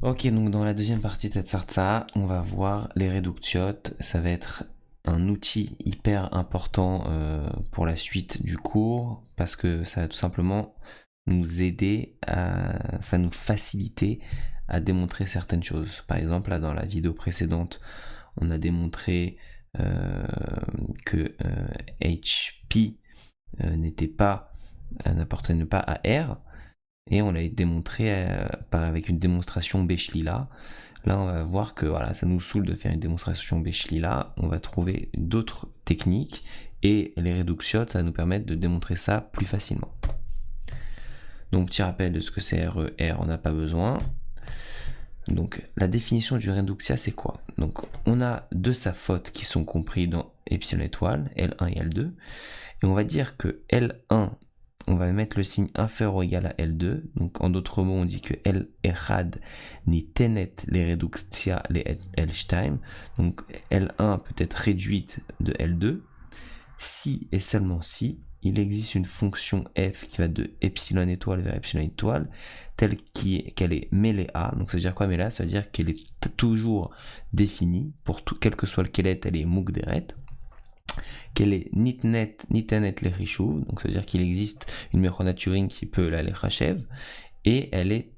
Ok, donc dans la deuxième partie de cette sartsa, on va voir les réductiotes. Ça va être un outil hyper important pour la suite du cours parce que ça va tout simplement nous aider ça va nous faciliter à démontrer certaines choses. Par exemple, là dans la vidéo précédente, on a démontré euh, que HP n'appartenait pas à R. Et on l'a démontré avec une démonstration Bechlila. Là, on va voir que voilà, ça nous saoule de faire une démonstration Bechlila. On va trouver d'autres techniques et les réductions, ça va nous permettre de démontrer ça plus facilement. Donc, petit rappel de ce que c'est RE, R, on n'a pas besoin. Donc, la définition du réductia, c'est quoi? Donc, on a deux saphotes qui sont compris dans epsilon étoile, L1 et L2. Et on va dire que L1, on va mettre le signe inférieur ou égal à L2. Donc, en d'autres mots, on dit que L1 ni tenet les reductia les L'. Donc, L1 peut être réduite de L2. Si et seulement si, il existe une fonction f qui va de epsilon étoile vers epsilon étoile, telle qu'elle est mêlée à. Donc, ça veut dire quoi mêlée à? Ça veut dire qu'elle est toujours définie, pour tout, quel que soit le kelet, elle est mugderet, qu'elle est nitnet les richouv, donc ça veut dire qu'il existe une mechona Turing qui peut la lechachev, et elle est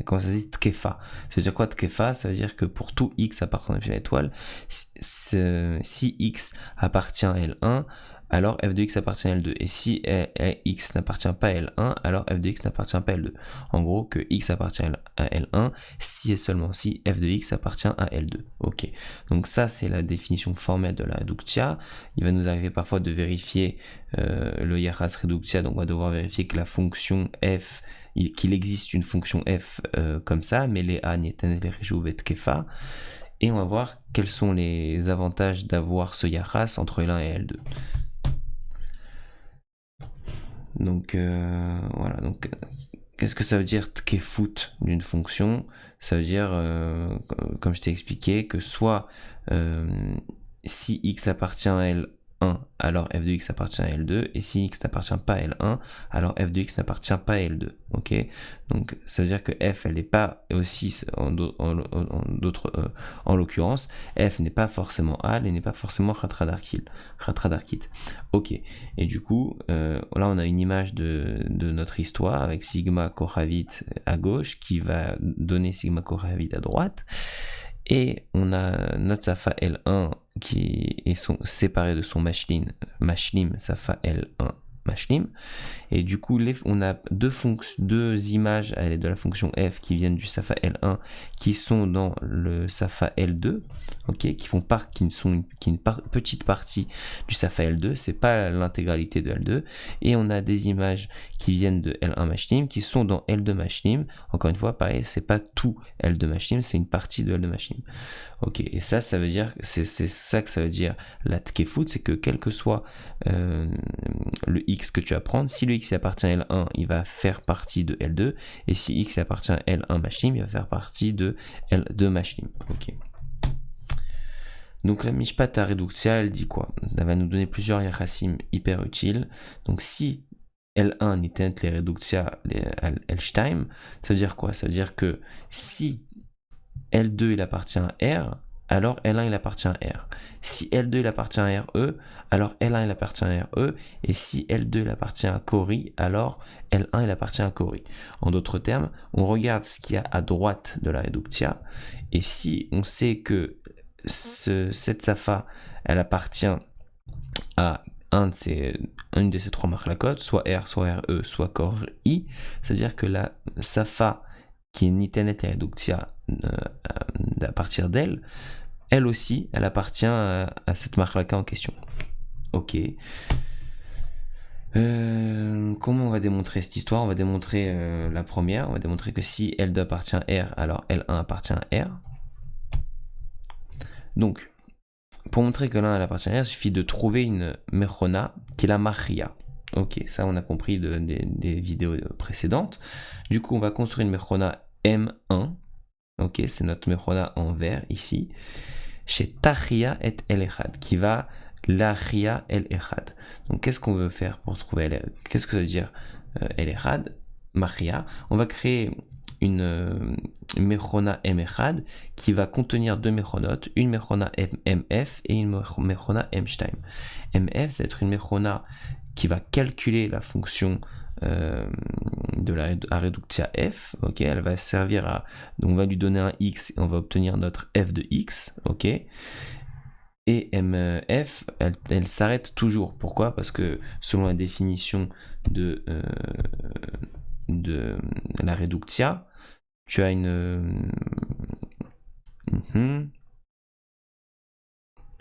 comment ça se dit, tkefa. Ça veut dire quoi tkefa? Ça veut dire que pour tout x appartenant à l'étoile, si x appartient à L1, alors f de x appartient à L2. Et si x n'appartient pas à L1, alors f de x n'appartient pas à L2. En gros, que x appartient à L1, si et seulement si f de x appartient à L2. Ok. Donc ça, c'est la définition formelle de la reductia. Il va nous arriver parfois de vérifier le yachas reductia, donc on va devoir vérifier que la fonction f, qu'il existe une fonction f comme ça, mais les a, nieten, les rejouv et kefa. Et on va voir quels sont les avantages d'avoir ce yachas entre L1 et L2. Donc voilà, donc qu'est-ce que ça veut dire tkefut d'une fonction? Ça veut dire, comme je t'ai expliqué, que soit si x appartient à L1, alors f de x appartient à L2, et si x n'appartient pas à L1, alors f de x n'appartient pas à L2. Ok? Donc ça veut dire que f, elle n'est pas aussi, en l'occurrence, f n'est pas forcément A, elle n'est pas forcément Khatradarkit. Ok. Et du coup, là on a une image de notre histoire avec Sigma Kohavit à gauche qui va donner Sigma Kohavit à droite. Et on a notre Safa L1 qui est séparé de son Mashlim Safa L1 Mashlim. Et du coup, on a deux images de la fonction f qui viennent du Safa L1 qui sont dans le Safa L2, ok, qui sont une petite partie du Safa L2, c'est pas l'intégralité de L2. Et on a des images qui viennent de L1 Mashlim qui sont dans L2 Mashlim. Encore une fois, pareil, c'est pas tout L2 Mashlim, c'est une partie de L2 Mashlim. Ok, et ça veut dire, c'est ça que ça veut dire la tkefut, c'est que quel que soit le x que tu vas prendre, si le x appartient à L1, il va faire partie de L2, et si x appartient à L1 mashlim, il va faire partie de L2 mashlim. Ok. Donc la mishpat reductia, elle dit quoi? Elle va nous donner plusieurs yachassim hyper utiles. Donc si L1 nitent les reductia L', ça veut dire quoi? Ça veut dire que si L2 il appartient à R, alors L1 il appartient à R. Si L2 il appartient à RE, alors L1 il appartient à RE. Et si L2 il appartient à Cori, alors L1 il appartient à Cori. En d'autres termes, on regarde ce qu'il y a à droite de la reductia. Et si on sait que cette safa, elle appartient à une de ces trois marques soit R, soit RE, soit Cori, ça veut dire que la safa qui est nitenet et reductia à partir d'elle, elle aussi, elle appartient à cette marque en question. Ok. Comment on va démontrer cette histoire? On va démontrer la première. On va démontrer que si L2 appartient à R, alors L1 appartient à R. Donc, pour montrer que l'un elle appartient à R, il suffit de trouver une mechona qui est la machia. Ok, ça on a compris des vidéos précédentes. Du coup, on va construire une mechona M1. Ok, c'est notre mechona en vert ici. Chez Tachia et El-Echad, qui va l'Achia El-Echad. Donc, qu'est-ce qu'on veut faire pour trouver qu'est-ce que ça veut dire El-Echad, Machia? On va créer mechona M1 qui va contenir deux mechonotes, une mechona MF et une mechona M2. MF, ça va être une mechona qui va calculer la fonction de la reductia f, ok, elle va servir à, donc on va lui donner un x et on va obtenir notre f de x, ok, et mf, elle s'arrête toujours. Pourquoi? Parce que selon la définition de la reductia, tu as une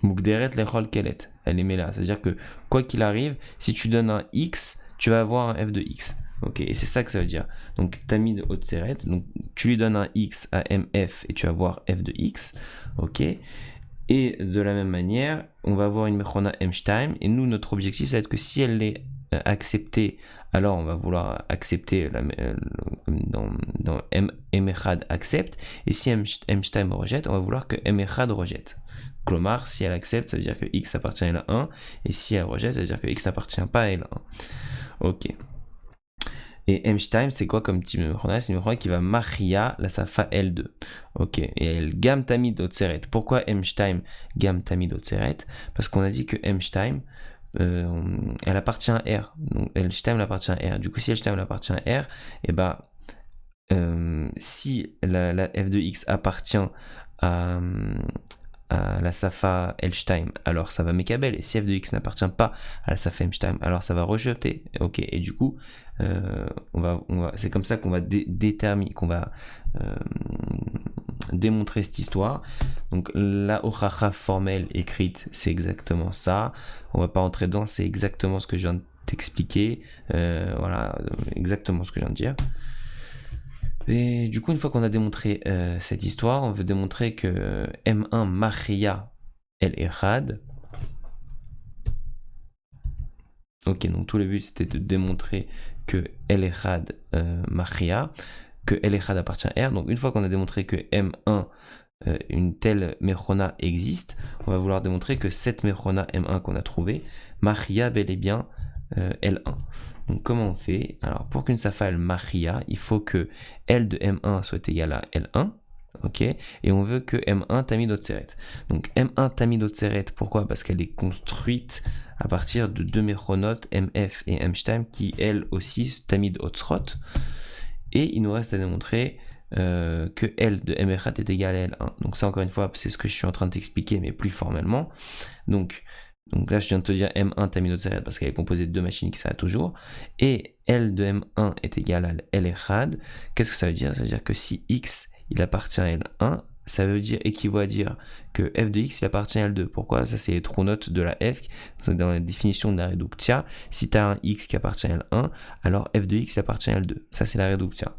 Mugderet lechol kelet, elle est là. C'est-à-dire que quoi qu'il arrive, si tu donnes un x, tu vas avoir un f de x. Ok, et c'est ça que ça veut dire. Donc tamid otseret, donc tu lui donnes un x à mf et tu vas avoir f de x. Ok. Et de la même manière, on va avoir une mechona m2, et nous, notre objectif, ça va être que si elle est acceptée, alors on va vouloir accepter dans m1 accepte, et si m2 rejette, on va vouloir que m1 rejette. Clomar, si elle accepte, ça veut dire que x appartient à L1, et si elle rejette, ça veut dire que x appartient pas à L1. Ok. Et M2, c'est quoi comme type de mechona? C'est une mechona qui va machia la safa L2. Ok. Et elle gam tamid otseret. Pourquoi M2 gam tamid otseret? Parce qu'on a dit que M2, elle appartient à R. Donc L2 elle appartient à R. Du coup, si L2 elle appartient à R, et bah, si la f de x appartient à la safa L2, alors ça va mekabel, et si f de x n'appartient pas à la safa M2, alors ça va rejeter. Ok, et du coup, c'est comme ça qu'on va déterminer, qu'on va démontrer cette histoire. Donc la ochacha formelle écrite, c'est exactement ça. On va pas entrer dedans, c'est exactement ce que je viens de t'expliquer. Voilà, exactement ce que je viens de dire. Et du coup, une fois qu'on a démontré cette histoire, on veut démontrer que M1 Machia El Echad. Ok, donc tout le but c'était de démontrer que El Echad Machia, que El Echad appartient à R. Donc une fois qu'on a démontré que M1, une telle mechona existe, on va vouloir démontrer que cette mechona M1 qu'on a trouvée, Machia bel et bien L1. Donc comment on fait? Alors pour qu'une safa elle machia, il faut que L de M1 soit égal à L1, ok? Et on veut que M1 tamid otseret. Donc M1 tamid otseret, pourquoi? Parce qu'elle est construite à partir de deux mechonotes MF et M2 qui elles aussi tamid otsrot. Et il nous reste à démontrer que L de M1 est égal à L1. Donc ça encore une fois, c'est ce que je suis en train de t'expliquer, mais plus formellement. Donc là, je viens de te dire M1 tamid otseret parce qu'elle est composée de deux machines qui s'arrêtent toujours. Et L de M1 est égal à L echad. Qu'est-ce que ça veut dire? Ça veut dire que si X, il appartient à L1, ça veut dire, équivaut à dire que F de X, il appartient à L2. Pourquoi? Ça, c'est les trous notes de la F. Dans la définition de la reductia, si tu as un X qui appartient à L1, alors F de X, il appartient à L2. Ça, c'est la reductia.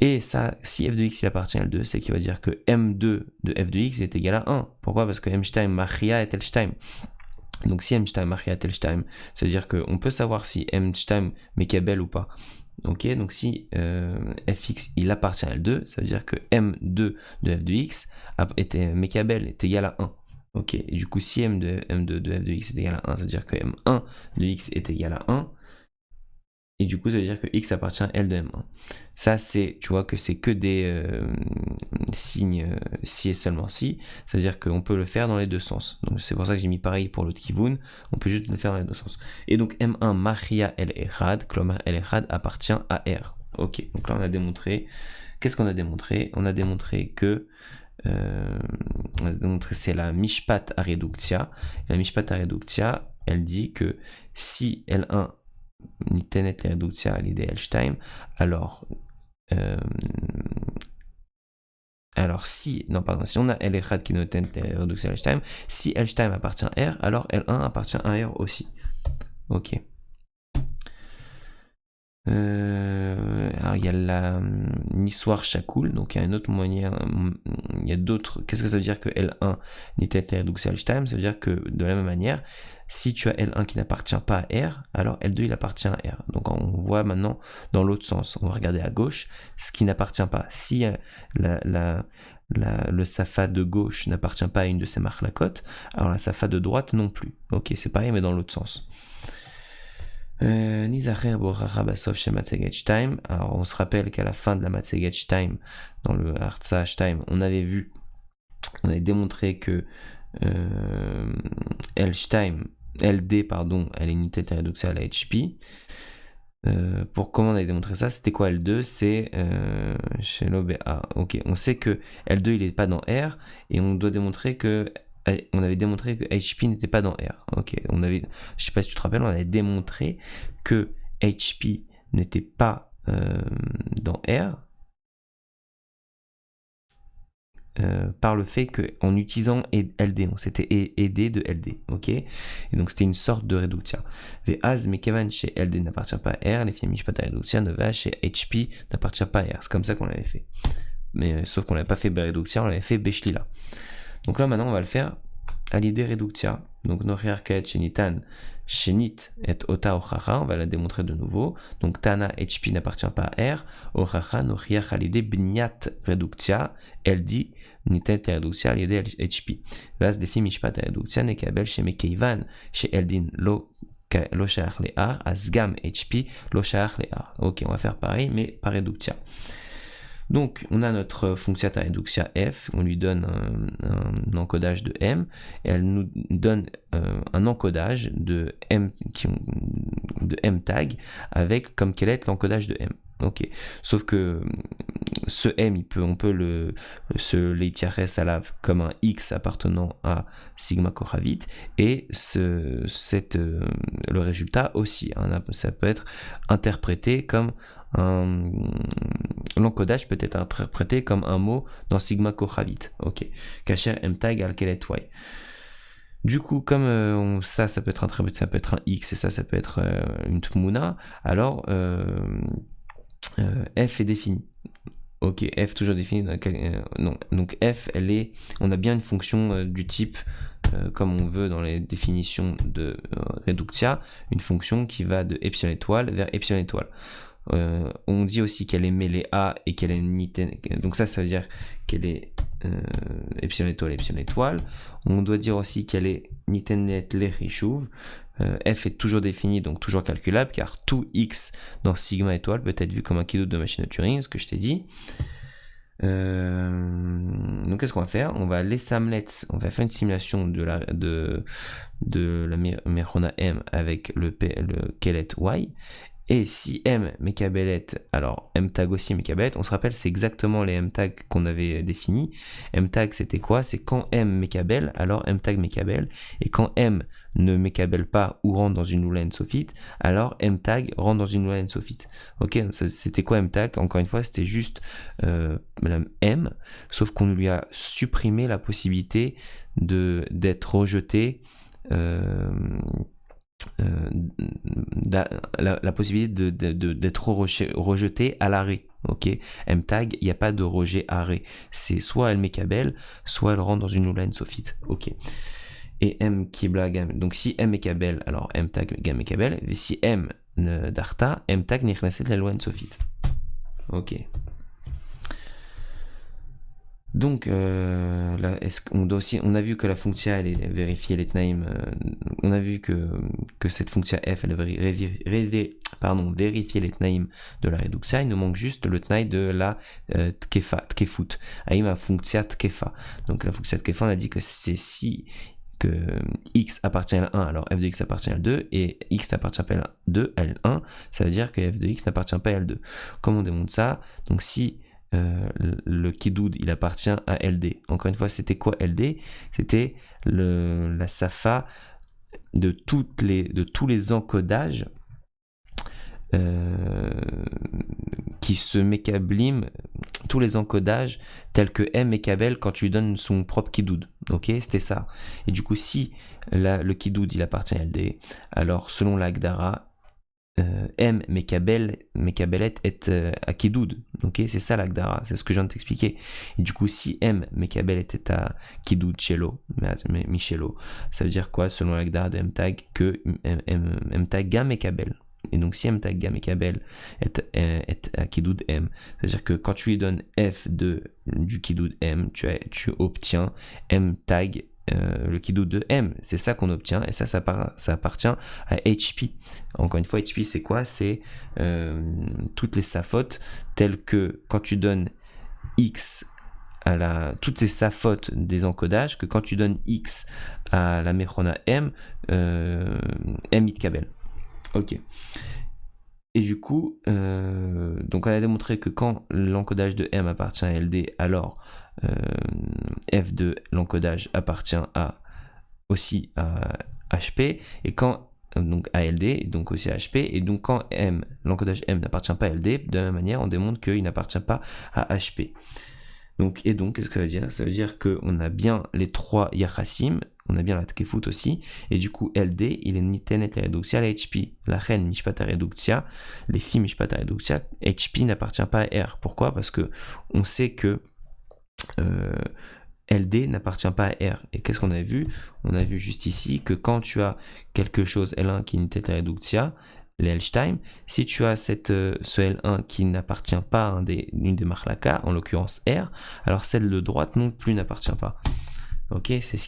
Et ça, si f de x il appartient à L2, c'est qu'il va dire que m2 de f de x est égal à 1. Pourquoi? Parce que m' machia est L'. Donc si m' machia est L', ça veut dire qu'on peut savoir si m' mekabel ou pas. Ok, donc si fx il appartient à L2, ça veut dire que m2 de f de x mekabel est égal à 1. Ok, et du coup si m2 de f de x est égal à 1, ça veut dire que m1 de x est égal à 1. Et du coup, ça veut dire que x appartient à L de M1. Ça, tu vois que c'est que des signes si et seulement si. Ça veut dire qu'on peut le faire dans les deux sens. Donc c'est pour ça que j'ai mis pareil pour l'autre kivun. On peut juste le faire dans les deux sens. Et donc M1 Machia El Echad, Klomar El Echad appartient à R. Ok, donc là on a démontré. Qu'est-ce qu'on a démontré? On a démontré que c'est la Mishpat Areductia. La Mishpat Areductia, elle dit que si L1 Nitenet reductia à l'idée L', alors si on a L1 qui nous tient reductia à L', si L' appartient à R, alors L1 appartient à R aussi. Ok. Alors il y a la Nissoir Chakoul, donc il y a une autre moyen, il y a d'autres. Qu'est-ce que ça veut dire que L1 n'était reductia à L'? Ça veut dire que de la même manière, si tu as L1 qui n'appartient pas à R, alors L2 il appartient à R. Donc on voit maintenant dans l'autre sens. On va regarder à gauche ce qui n'appartient pas. Si le safa de gauche n'appartient pas à une de ces marchlakotes, alors la safa de droite non plus. Ok, c'est pareil mais dans l'autre sens. Nizacher Boracha Basof chez Matseget Time. Alors, on se rappelle qu'à la fin de la Matseget Time, dans le Artsa Time, on avait démontré que LD, pardon, elle est unité réductiale à HP. Pour comment on avait démontré ça, c'était quoi L2? C'est chez l'OBA. Ok, on sait que L2 il n'est pas dans R et on doit démontrer que on avait démontré que HP n'était pas dans R. Ok, je sais pas si tu te rappelles, on avait démontré que HP n'était pas dans R par le fait qu'en utilisant LD, on s'était aidé de LD, ok? Et donc c'était une sorte de réductia. Ve'az mekevan chez LD n'appartient pas à R, les filles mishpat réductia ne va chez HP n'appartient pas à R. C'est comme ça qu'on l'avait fait. Mais sauf qu'on l'avait pas fait réductia, on l'avait fait beshlila. Donc là maintenant on va le faire à l'idée réductia. Donc nochiar kaet shenitan shenit et ota ochacha, on va la démontrer de nouveau. Donc tana HP n'appartient pas à R, ochacha nochiar à l'idée bniat réductia, elle dit nitet réductia à l'idée HP. Vas defi mishpat réductia nekabel chez mekeivan chez eldin lo shach le ar, asgam HP lo shach le ar. Ok, on va faire pareil mais par réductia. Donc, on a notre functiata reductia f, on lui donne un encodage de m, et elle nous donne un encodage de m tag avec comme quel est l'encodage de m. Ok. Sauf que ce m, on peut se l'étiares à la comme un x appartenant à sigma Kohavit, et le résultat aussi. Hein, ça peut être interprété comme l'encodage peut être interprété comme un mot dans sigma Kohavit. Ok. Kacher mtag al kelet y. Du coup, comme ça peut être interprété, ça peut être un x et ça peut être une tmuna, alors f est défini. Ok, f toujours défini. Non, donc f, on a bien une fonction du type, comme on veut dans les définitions de Reductia, une fonction qui va de epsilon étoile vers epsilon étoile. On dit aussi qu'elle est mêlée à et qu'elle est niten. Donc ça veut dire qu'elle est epsilon étoile. On doit dire aussi qu'elle est nitenet le rishuv. F est toujours défini, donc toujours calculable, car tout x dans sigma étoile peut être vu comme un kidou de machine de Turing, ce que je t'ai dit. Donc qu'est-ce qu'on va faire? On va faire une simulation de la Merona M avec le kelet y. Et si M mekabelet, alors M tag aussi mekabelet, on se rappelle, c'est exactement les M tags qu'on avait définis. M tag c'était quoi? C'est quand M mekabel, alors M tag mekabel. Et quand M ne mekabel pas ou rentre dans une Lula Sofit, alors M tag rentre dans une Lula Sofit. Ok, c'était quoi M tag? Encore une fois, c'était juste M, sauf qu'on lui a supprimé la possibilité d'être rejeté. La possibilité d'être rejeté à l'arrêt. Ok, M-tag, il n'y a pas de rejet arrêt. C'est soit elle mekabel, soit elle rentre dans une Lula Sofit. Ok. Et M kibla gam. Donc si M mekabel, alors M-tag gam mekabel. Et si M darta, M-tag nichnaset la Lula Sofit. Ok. Donc, là, on a vu que la fonction elle est vérifier les tnaim. On a vu que cette fonction f elle vérifier les tnaim de la reductia. Il nous manque juste le tnaim de la tkefut. Aïma fonction tkefa. Donc la fonction tkefa, on a dit que c'est si que x appartient à 1, alors f de x appartient à L2, et x n'appartient pas à L1, ça veut dire que f de x n'appartient pas à L2. Comment on démontre ça? Donc si le kidoud il appartient à LD. Encore une fois, c'était quoi LD? C'était la safa de tous les encodages qui se mécabliment, tous les encodages tels que M mécabel quand tu lui donnes son propre kidoud. Ok, c'était ça. Et du coup, si le kidoud il appartient à LD, alors selon l'Agdara, M mekabelet est à kidoud. Ok, c'est ça l'agdara, c'est ce que je viens de t'expliquer. Et du coup, si M mekabelet est à kidoud chelo, michelo, ça veut dire quoi selon l'agdara de M tag que M tag gam mekabel. Et donc si M tag gam mekabel est à kidoud M, ça veut dire que quand tu lui donnes F du kidoud M, tu obtiens M tag le kidou de M. C'est ça qu'on obtient, et ça appartient à HP. Encore une fois, HP, c'est quoi? C'est toutes les safotes, telles que quand tu donnes X toutes ces safotes des encodages, que quand tu donnes X à la Mechona M, M itkabel. Ok. Et du coup, donc elle a démontré que quand l'encodage de M appartient à LD, alors F de l'encodage appartient aussi à HP, et quand donc à LD, donc aussi à HP, et donc quand l'encodage M n'appartient pas à LD, de la même manière, on démontre qu'il n'appartient pas à HP. Donc, qu'est-ce que ça veut dire? Ça veut dire qu'on a bien les trois Yachassim, on a bien la Tkefut aussi, et du coup, LD, il est Nitenet Reduktia, la HP, la reine Mishpat Reduktia, les filles Mishpat Reduktia, HP n'appartient pas à R. Pourquoi? Parce que on sait que LD n'appartient pas à R. Et qu'est-ce qu'on a vu? On a vu juste ici que quand tu as quelque chose L1 qui est Nitenet Reduktia, les L-Time, si tu as ce L1 qui n'appartient pas à une des marlaka, en l'occurrence R, alors celle de droite non plus n'appartient pas. Ok, c'est ce qui